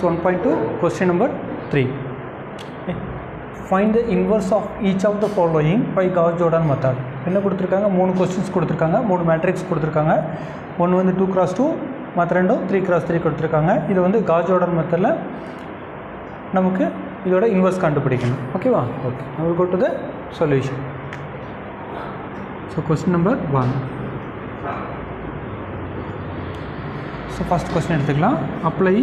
1.2 question number 3. Find the inverse of each of the following by Gauss-Jordan method. என்ன கொடுத்திருக்காங்க மூணு questions கொடுத்திருக்காங்க மூணு மேட்ரிக்ஸ் கொடுத்திருக்காங்க ஒன்னு வந்து 2x2 மற்ற ரெண்டும் 3x3 கொடுத்திருக்காங்க இது வந்து Gauss-Jordan மெத்தட்ல நமக்கு இதோட இன்வர்ஸ் கண்டுபிடிக்கணும் ஓகேவா okay now we'll go to the solution. So question number 1. So first question எடுத்துக்கலாம் apply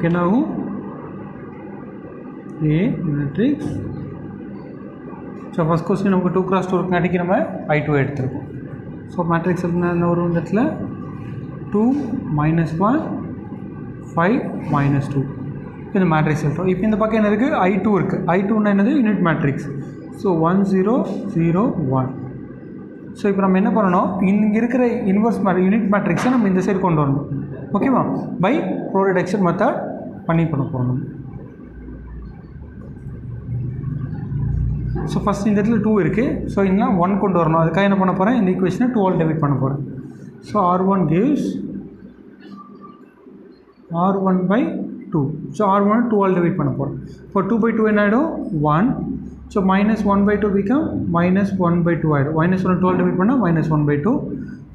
क्या ना हो ए मैट्रिक्स सो फर्स्ट क्वेश्चन நமக்கு 2x2 இருக்குங்காட்டிக்கு நம்ம I2 எடுத்துறோம் சோ மேட்ரிக்ஸ் என்ன வரும் இந்த இடத்துல 2 -1 5 -2 இந்த மேட்ரிக்ஸ் எழுதுறோம் இப்போ இந்த பக்கம் என்ன இருக்கு I2 இருக்கு I2 னா என்னது யூனிட் மேட்ரிக்ஸ் சோ 1 0 0 1 சோ இப்போ நம்ம என்ன பண்ணனும் இங்க இருக்கிற இன்வர்ஸ் யூனிட் மேட்ரிக்ஸை நம்ம இந்த சைடு கொண்டு வரணும் ஓகேவா பை ரோ ரிடக்ஷன் மெத்தட் பண்ணி பண்ண போறோம் சோ ஃபர்ஸ்ட் இந்த இடத்துல 2 இருக்கு சோ இங்க 1 கொண்டு வரணும் அதுக்காக என்ன பண்ண போறேன் இந்த ஈக்குவேஷனை 2 ஆல் டிவைட் பண்ண போறேன் so r1 gives r1 by 2 so r1 2 all divide பண்ண போறேன் for 2 by 2 என்ன ஆயிடும் 1 so minus 1 by 2 become minus 1 by 2 ஆயிடும் minus 1 2 ஆல் டிவைட் பண்ணா minus 1 by 2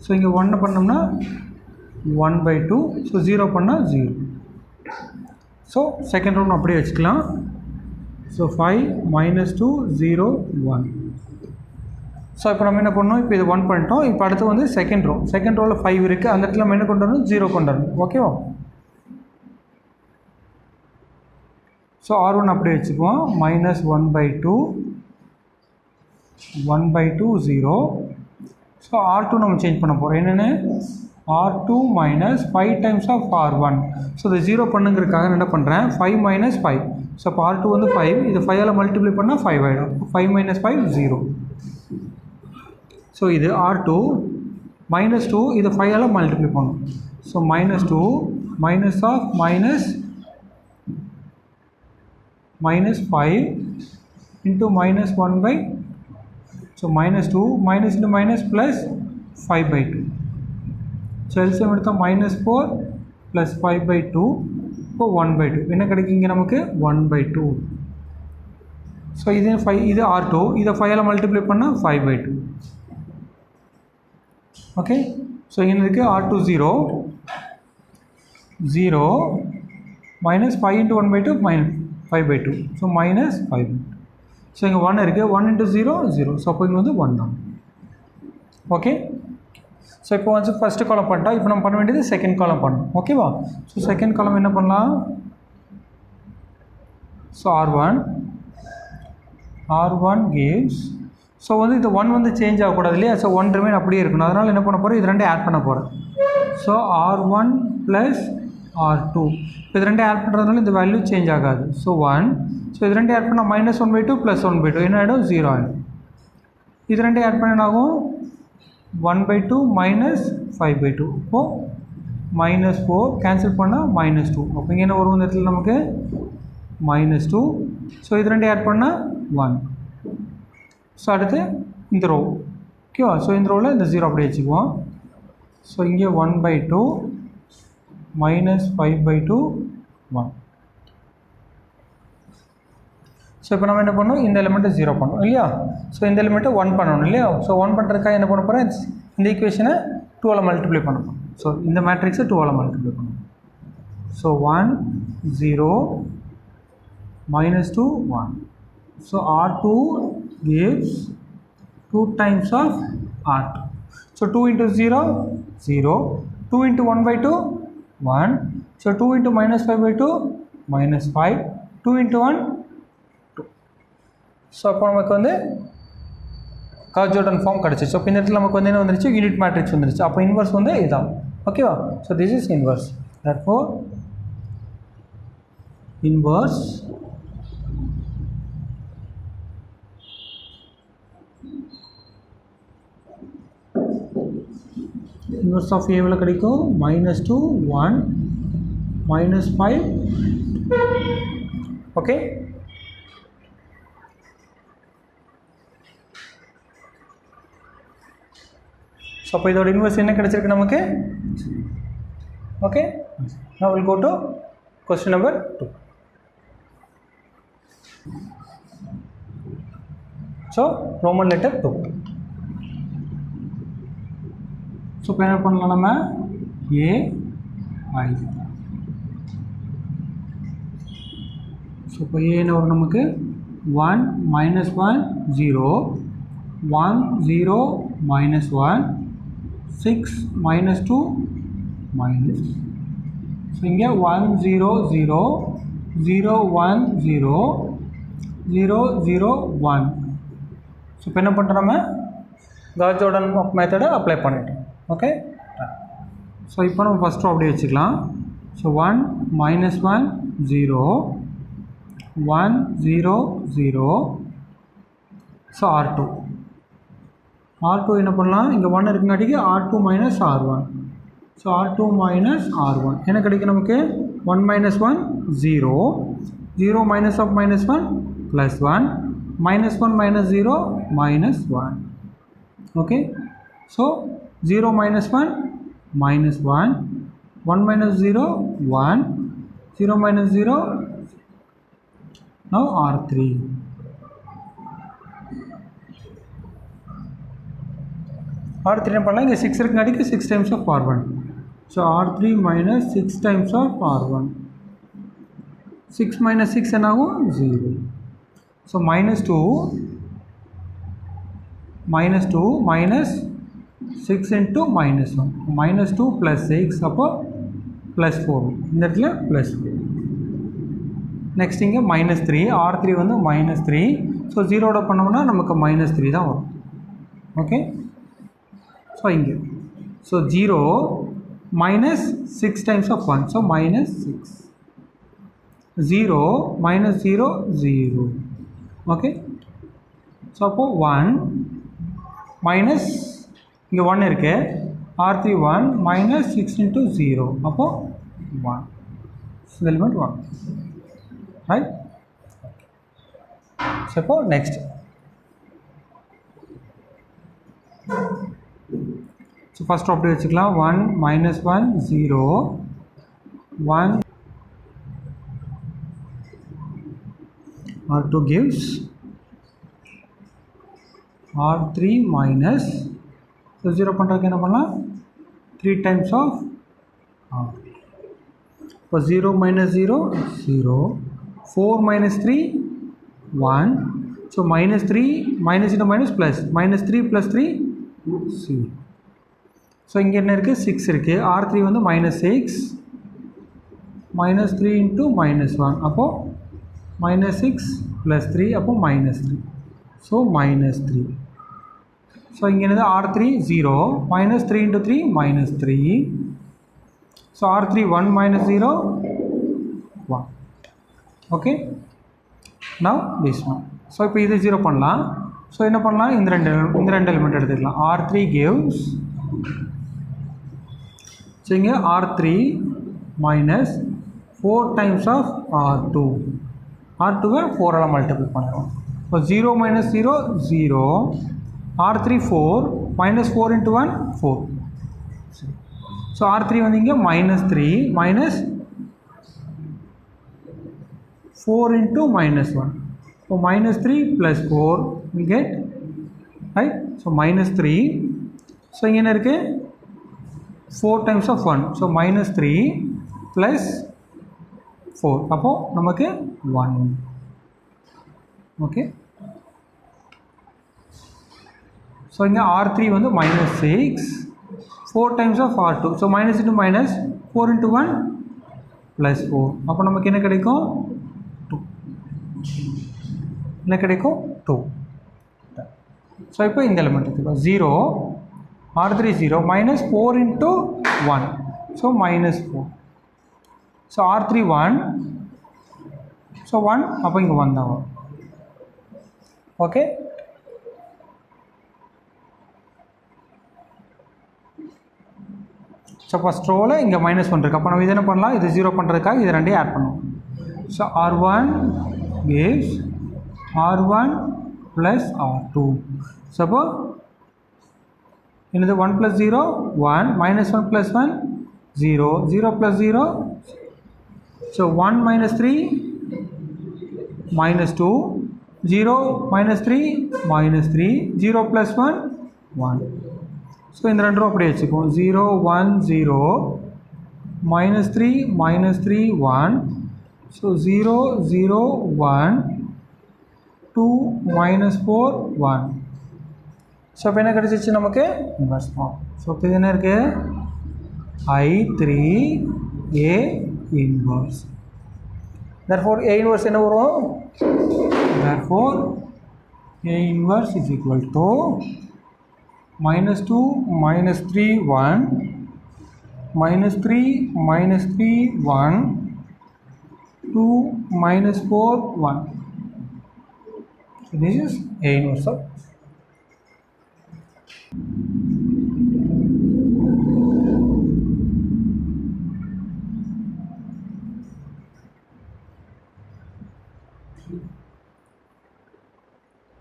so இங்க 1 பண்ணோம்னா 1 by 2 so 0 பண்ணா 0 so second row அப்படியே வெச்சுக்கலாம் so 5 minus 2 0 1 so இப்போ நம்ம என்ன பண்ணோம் இப்போ இது 1 பண்ணிட்டோம் இப்போ அடுத்து வந்து செகண்ட் ரோல 5 இருக்கு அந்த இடத்துல நம்ம என்ன கொண்டு வரணும் 0 கொண்டு வரணும் ஓகேவா so r1 அப்படியே வெச்சுக்குவோம் minus 1 by 2 1 by 2 0 so r2 நம்ம சேஞ்ச் பண்ண போறோம் என்னன்னு r2 minus 5 times of r1 so the 0 பண்ணுங்கிறதுக்காக என்ன பண்றேன் 5 minus 5 so r2 வந்து 5 இது 5 ஆல மல்டிப்ளை பண்ணா 5 ஆயிடும் 5 minus 5 0 so இது r2 minus 2 இது 5 ஆல மல்டிப்ளை பண்ணும் so minus 2 minus of minus 5 into minus 1 by so minus 2 minus into minus plus 5 by 2 so LCM எடுத்தா minus 4 plus 5 by 2 இப்போ 1 by 2 என்ன கிடைக்குங்க நமக்கு 1 by 2 so இது 5 இது r2 இத 5 ஆல மல்டிப்ளை பண்ணா 5 by 2 ஓகே so இங்க இருக்கு r2 0 0 minus 5 into 1 by 2 minus 5 by 2 so minus 5 so இங்க 1 இருக்கு 1 into 0 0 so அப்போ இங்க வந்து 1 தான் ஓகே so இப்போ வந்து ஃபர்ஸ்ட் காலம் பண்ணிட்டா இப்போ நம்ம பண்ண வேண்டியது செகண்ட் காலம் பண்ணனும் ஓகேவா so செகண்ட் காலம் என்ன பண்ணலாம் so r1 gives so வந்து இந்த 1 வந்து சேஞ்ச் ஆக கூடாது இல்லையா so 1 ரிமைன் அப்படியே இருக்கணும் அதனால என்ன பண்ண போறோம் இது ரெண்டையும் ஆட் பண்ண போறோம் so r1 plus r2 இது ரெண்டையும் ஆட் பண்றதுனால இந்த வேல்யூ சேஞ்ச் ஆகாது so 1 so இது ரெண்டையும் ஆட் பண்ணா minus 1 by 2 plus 1 by 2 என்ன ஆயிடும் 0 ஆயிடும் இது ரெண்டையும் ஆட் பண்ணா ஆகும் 1 by 2 minus 5 by 2 அப்போ minus 4 கேன்சல் பண்ணா minus 2 அப்போ இங்க என்ன வரும் இந்த இடத்துல நமக்கு minus 2 so இது ரெண்டையும் ஆட் பண்ணா 1 so அடுத்து இந்த ரோ ஓகேவா so இந்த ரோல இந்த 0 அப்படியே வெச்சுக்குவோம் so இங்க 1 by 2 minus 5 by 2 1 so இப்போ நம்ம என்ன பண்ணனும் இந்த எலிமெண்ட் 0 பண்ணனும் இல்லையா so இந்த எலிமெண்ட் 1 பண்ணனும் இல்லையா so 1 பண்றதுக்காக என்ன பண்ணப் போறேன் இந்த ஈக்குவேஷனை 2 ஆல மல்டிப்ளை பண்ணனும் so இந்த மேட்ரிக்ஸை 2 ஆல மல்டிப்ளை பண்ணனும் so 1 0 minus 2 1 so r2 gives 2 times of r2 so 2 into 0 0 2 into 1 by 2 1 so 2 into minus 5 by 2 minus 5 2 into 1 2 so அப்போ நமக்கு வந்து Gauss-Jordan form கிடைச்சிச்சு அப்போ இந்த இடத்துல நமக்கு வந்து என்ன வந்துருச்சு யூனிட் மேட்ரிக்ஸ் வந்துருச்சு அப்போ இன்வர்ஸ் வந்து இதான் ஓகேவா so this is inverse therefore inverse inverse of A எவ்வளோ கிடைக்கும் -2 1 -5 ஓகே. ஸோ அப்போ இதோட இன்வர்ஸ் என்ன கிடைச்சிருக்கு நமக்கு okay. now we'll go to question number 2. so Roman letter 2. So இப்போ என்ன பண்ணலாம் நம்ம ஏ ஐ. ஸோ இப்போ ஏ என்ன வரும் நமக்கு 1 -1 0 1 0 -1 6 -2 minus. ஸோ இங்கே 1 0 0 0 1 0 0 0 1. ஸோ இப்போ என்ன பண்ணுறோம் நம்ம காஸ் ஜோர்டன் மெத்தடை அப்ளை பண்ணிட்டோம் ஓகே. ஸோ இப்போ நம்ம ஃபஸ்ட்டு அப்படியே வச்சுக்கலாம். ஸோ 1 -1 0 1 0 0. ஸோ R2 என்ன பண்ணலாம் இங்கே 1 இருக்குங்காட்டிக்கு R2 - R1. So R2 - R1 என்ன கிடைக்கும் நமக்கு 1 - 1 0 0 minus of -1 +1 -1 - 0 -1 okay. So 0 - 1 -1 1 - 0 1 0 - 0. now R3 என்ன பண்ணலாம் இங்கே 6 இருக்குங்காட்டிக்கு 6 times of R1. so R3 - 6 times of R1. 6 - 6 என்ன ஆகும் 0. so -2 minus 6 into -1 -2 + 6 அப்போ +4 இந்த இடத்துல +4. நெக்ஸ்ட் இங்கே -3 R3 வந்து -3. ஸோ 0 பண்ணோம்னா நமக்கு -3 தான் வரும் ஓகே. ஸோ இங்கே so 0 -6 times of 1 so -6 0 -0 0 okay. So அப்போது 1 மைனஸ் இங்கே 1 இருக்குது R3 1 -6 into 0 அப்போது 1. So element 1 right. ஸோ இப்போ நெக்ஸ்ட் ஸோ ஃபஸ்ட் அப்படி வச்சுக்கலாம் 1 -1 0 1 R2 gives R3 minus so 0 பண்ணுறதுக்கு என்ன பண்ணலாம் 3 times of R. இப்போ 0 - 0 0 4 - 3 1 so -3 minus into minus plus -3 + 3 0. So இங்கே என்ன இருக்குது 6 இருக்குது R3 வந்து -6 -3 into -1 அப்போது -6 + 3 அப்போது -3 ஸோ -3. ஸோ இங்கே என்னது R3 0 -3 into 3 -3. So R3 1 - 0 1 okay. now this one. So இப்போ இது 0 பண்ணலாம். ஸோ என்ன பண்ணலாம் இந்த ரெண்டு எலிமெண்ட் எடுத்துக்கலாம். R3 gives ஸோ இங்கே R3 minus 4 times of R2. R2வை 4ஆல் multiple பண்ணுறோம். இப்போ 0 - 0 0 R3 4 -4 into 1 4. ஸோ R3 வந்து இங்கே -3 minus 4 into -1. So -3 + 4 we get right. So -3. So இங்கே என்ன இருக்குது 4 times of 1. So -3 + 4 அப்போது நமக்கு 1 ஓகே. ஸோ இங்கே R3 வந்து -6 4 times of R2. So minus into minus 4 into 1 + 4 அப்போ நமக்கு என்ன கிடைக்கும் 2 என்ன கிடைக்கும் 2. ஸோ இப்போ இந்த எலிமெண்ட் இருக்குது 0 R3 0 -4 into 1 so -4. So R3 1 so 1 அப்போ இங்கே 1 தான் வரும் ஓகே. ஸோ ஃபஸ்ட் ரோவில் இங்கே -1 இருக்குது. அப்போ நம்ம இது என்ன பண்ணலாம், இது 0 பண்ணுறதுக்காக இது ரெண்டையும் ஆட் பண்ணுவோம். So R1 gives R1 plus R2. So அப்போ என்னது 1 plus 0 1, -1 plus 1 0, 0 plus 0. So 1 minus 3 -2, 0 minus 3 -3, 0 plus 1 1. So இந்த ரெண்டு ரூபா அப்படியே வச்சுக்குவோம். 0 1 0, -3 -3 1. ஸோ 0 0 1, 2 -4 1. ஸோ இப்போ என்ன கிடச்சிச்சு நமக்கு இன்வர்ஸ் ஃபார்ம். ஸோ இப்போ இது என்ன இருக்குது, I3A inverse. Therefore A inverse என்ன வரும், therefore A inverse is equal to -2 -3 1, -3 -3 1, 2 -4 1. So this is A inverse of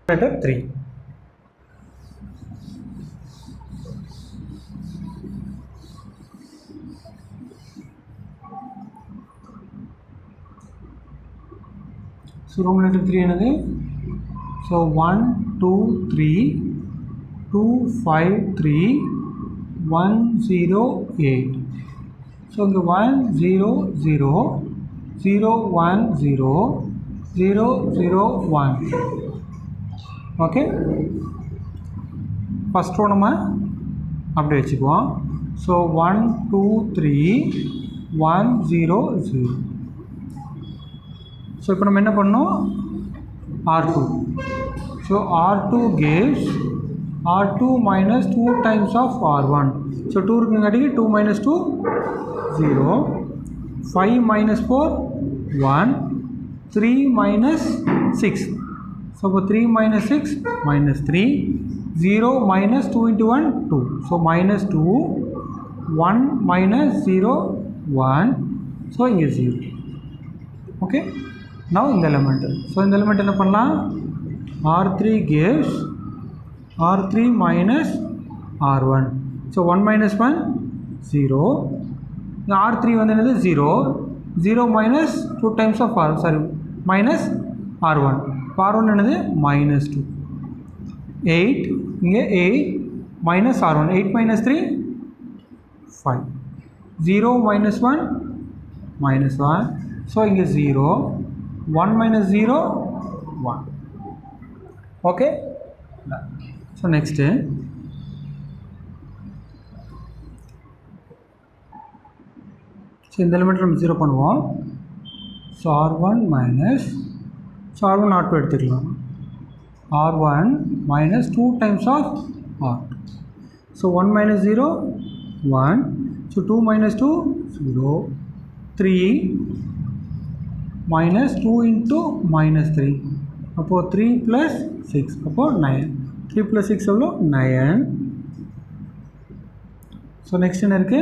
letter 3. So room letter 3 என்னது, so 1 2 3 2 5 3 1 0 8. so இங்க 1 0 0 0 1 0 0 0 1. ஓகே, ஃபஸ்ட் ரோ நம்ம அப்படி வச்சுக்குவோம். ஸோ 1 2 3 1 0 0. ஸோ இப்போ நம்ம என்ன பண்ணோம், R2. So R2 gives R2 minus 2 times of R1. So 2 இருக்குங்காட்டிக்கு 2 minus 2 0, 5 minus 4 1, 3 minus 6. So 3 minus 6 minus 3, 0 minus 2 into 1 2. So minus 2, 1 minus 0 1. So இங்கே 0. Okay. Now இந்த element. So இந்த element என்ன பண்ணலாம், R3 gives R3 minus R1. So 1 minus 1 0. R3 வந்து என்னது 0, 0 minus 2 times of R, sorry, minus R1. R1 என்னது -2, 8 இங்கே 8 minus R1, 8 minus 3 5, 0 minus 1 minus 1. so இங்கே 0, 1 minus 0 1. okay. so next so இந்த எலிமெண்ட் நம்ம 0 பண்ணுவோம். so R1 minus, so R1 R2 எடுத்துக்கலாம். R1 minus 2 times of R2. so 1 minus 0 1, so 2 minus 2 0, 3 minus 2 into minus 3. அப்போ 3 plus 6, அப்போ 9. 3 plus 6 எவ்வளோ 9. so next என்ன இருக்கு,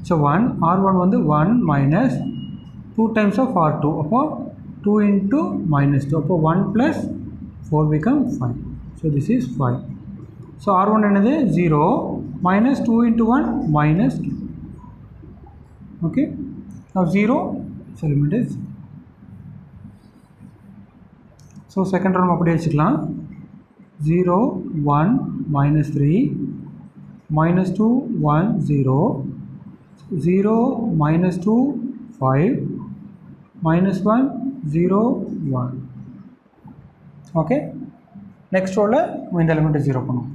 so 1 R1 வந்து 1 minus 2 times of R2. அப்போ 2 into minus 2. அப்போ 1 plus 4 become 5. so this is 5. so R1 என்னது 0 minus 2 into 1 minus 2. okay. now 0, so element is, so second row அப்படியே வச்சுக்கலாம். 0 1 minus 3 minus 2 1 0, 0 minus 2 5 minus 1 0 1. okay. next row இந்த element 0 பண்ணுவோம்.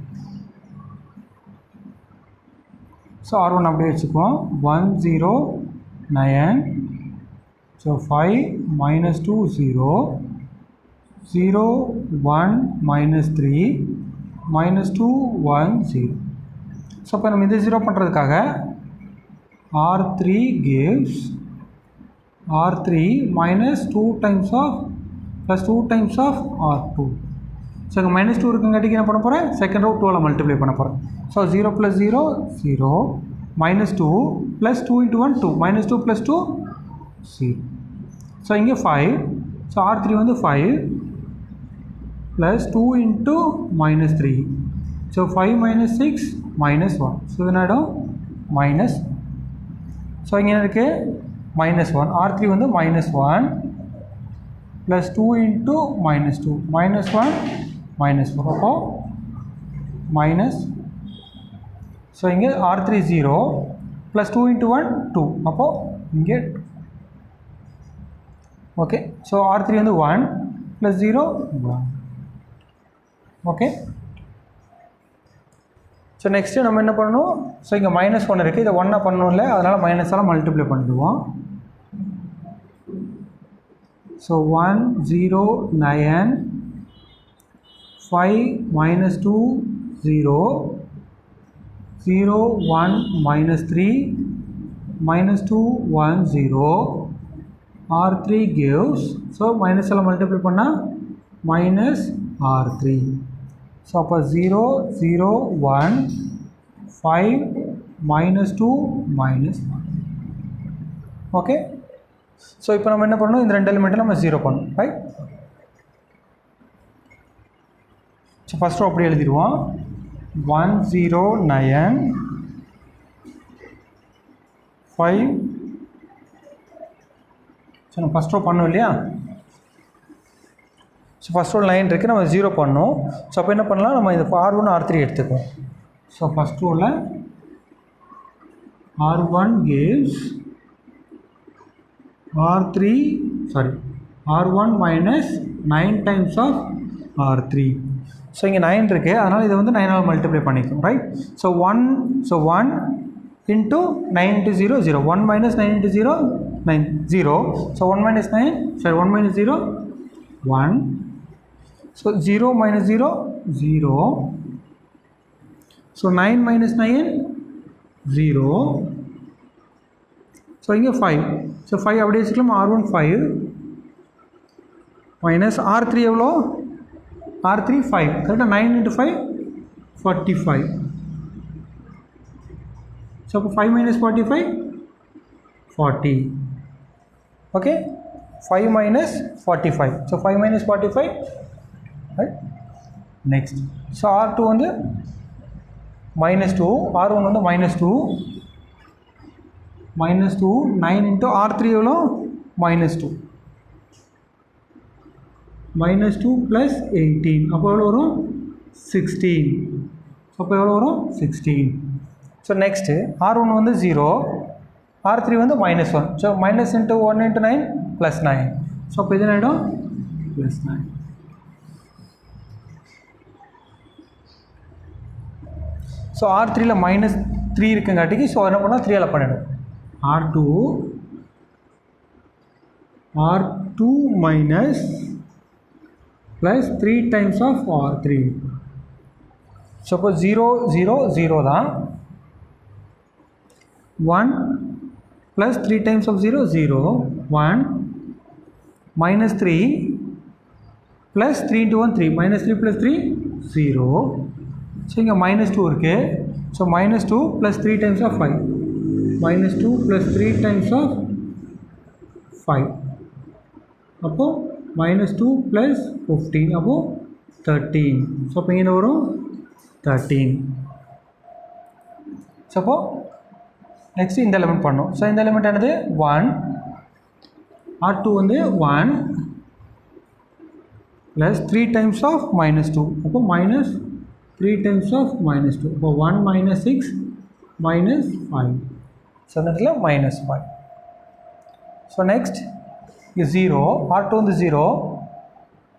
so R1 அப்படியே வச்சுக்குவோம். 1 0 9, so 5 minus 2 0, 0 1 minus 3 minus 2 1 0. so இப்போ நம்ம இது 0 பண்ணுறதுக்காக R3 gives R3 minus 2 times of plus 2 times of R2. So இங்கே -2 இருக்குங்காட்டிக்கு என்ன பண்ண போகிறேன், செகண்ட் ரோ 2ஆல் மல்டிப்ளை பண்ண போகிறேன். ஸோ 0 + 0 0, -2 + 2 × 1 2, -2 + 2 0. ஸோ இங்கே 5, ஸோ R3 வந்து 5 + 2 × -3. ஸோ 5 - 6 -1. ஸோ இது என்னடும் மைனஸ். ஸோ இங்கே என்ன இருக்குது -1. R3 வந்து -1 + 2 × -2, -1 -4. அப்போ மைனஸ். ஸோ இங்கே R3 0 + 2 × 1 2. அப்போது இங்கே ஓகே. ஸோ R3 வந்து 1 + 0 1. ஓகே. ஸோ நெக்ஸ்ட்டு நம்ம என்ன பண்ணணும், ஸோ இங்கே -1 இருக்குது, இதை 1 பண்ணணும் இல்லை, அதனால் மைனஸால் மல்டிப்ளை பண்ணிடுவோம். So 1 0 9 5 -2 0 0 1 -3 -2 1 0. R3 gives, so மைனஸால் multiply பண்ணால் -R3. ஸோ அப்போ 0 0 1 5 -2 -1. ஓகே. ஸோ இப்போ நம்ம என்ன பண்ணணும், இந்த 2 எலிமெண்ட்டை நம்ம 0 பண்ணணும், ரைட். ஸோ ஃபஸ்ட் ரோ அப்படி எழுதிடுவோம். 1 0 9 5. ஸோ நம்ம ஃபஸ்ட் ரோ பண்ணோம் இல்லையா. ஸோ ஃபஸ்ட் ரோ 9 இருக்குது, நம்ம 0 பண்ணோம். ஸோ அப்போ என்ன பண்ணலாம், நம்ம இந்த R1 R3 எடுத்துக்குவோம். ஸோ ஃபஸ்ட் ரோவில் R1 gives R1 minus 9 times of R3. So இங்கே 9 இருக்குது, அதனால் இதை வந்து 9ஆல் மல்டிப்ளை பண்ணிக்கும், right. So 1 into 9 into 0 0, 1 minus 9 into 0 9 0. So 1 minus 9, sorry 1 minus 0 1. So 0 minus 0 0. So 9 minus 9 0. So இங்கே 5. ஸோ 5 அப்படியே வச்சுக்கலாம். R1 5 மைனஸ் R3 எவ்வளோ, R3 5, கரெக்டாக 9 into 5 45. ஸோ அப்போ 5 minus 45 40. Okay. 5 minus 45. So 5 minus 45, right. Next so R2 வந்து -2, R1 வந்து -2 -2 9 into R3 எவ்வளோ -2 -2 + 18. அப்போ எவ்வளோ வரும் 16. அப்போ எவ்வளோ வரும் 16. ஸோ நெக்ஸ்ட்டு R1 வந்து 0, R3 வந்து -1. So -1 into 1 into 9 +9. ஸோ அப்போ இது ஆகிடும் +9. ஸோ R3ல -3 இருக்குங்காட்டிக்கு ஸோ என்ன பண்ணால் 3ஆல் பண்ணிடும். R2 minus plus 3 times of R3. So இப்போ 0 0 0 தான். 1 plus 3 times of 0 0 1 -3 plus 3 into 1 3 -3 plus 3 0. So இங்கே -2 இருக்குது. So -2 plus 3 times of 5, -2 plus 3 times of 5. அப்போது -2 plus 15, அப்போது 13. ஸோ அப்போ இங்கே வரும் 13. ஸோ அப்போது நெக்ஸ்ட்டு இந்த எலிமெண்ட் பண்ணோம். ஸோ இந்த எலிமெண்ட் என்னது 1, R2 வந்து 1 plus 3 times of -2. அப்போ -3 times of -2. அப்போ 1 minus 6 minus 5. ஸோ அந்த இடத்துல -5. ஸோ நெக்ஸ்ட் இங்கே 0, R2 வந்து 0,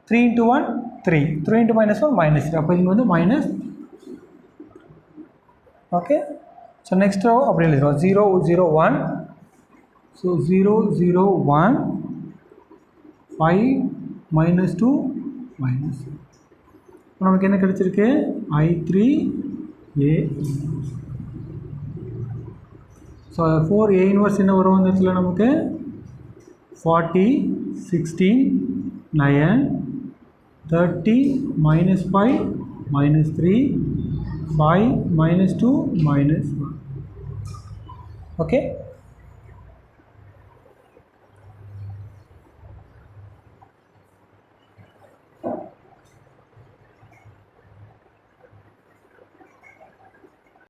3 into 1 3, 3 into -1 -3. அப்போ இங்கே வந்து minus. Okay. So next row அப்படி எழுதிடும் 0 0 1. So 0 0 1 5 -2 minus. நமக்கு என்ன கிடைச்சிருக்கு I3A. ஸோ 4A இன்வர்ஸ் என்ன வரும் இந்த இடத்துல நமக்கு 40 16 9, 30, minus 5, minus 3, 5, minus 2, minus 1. Okay.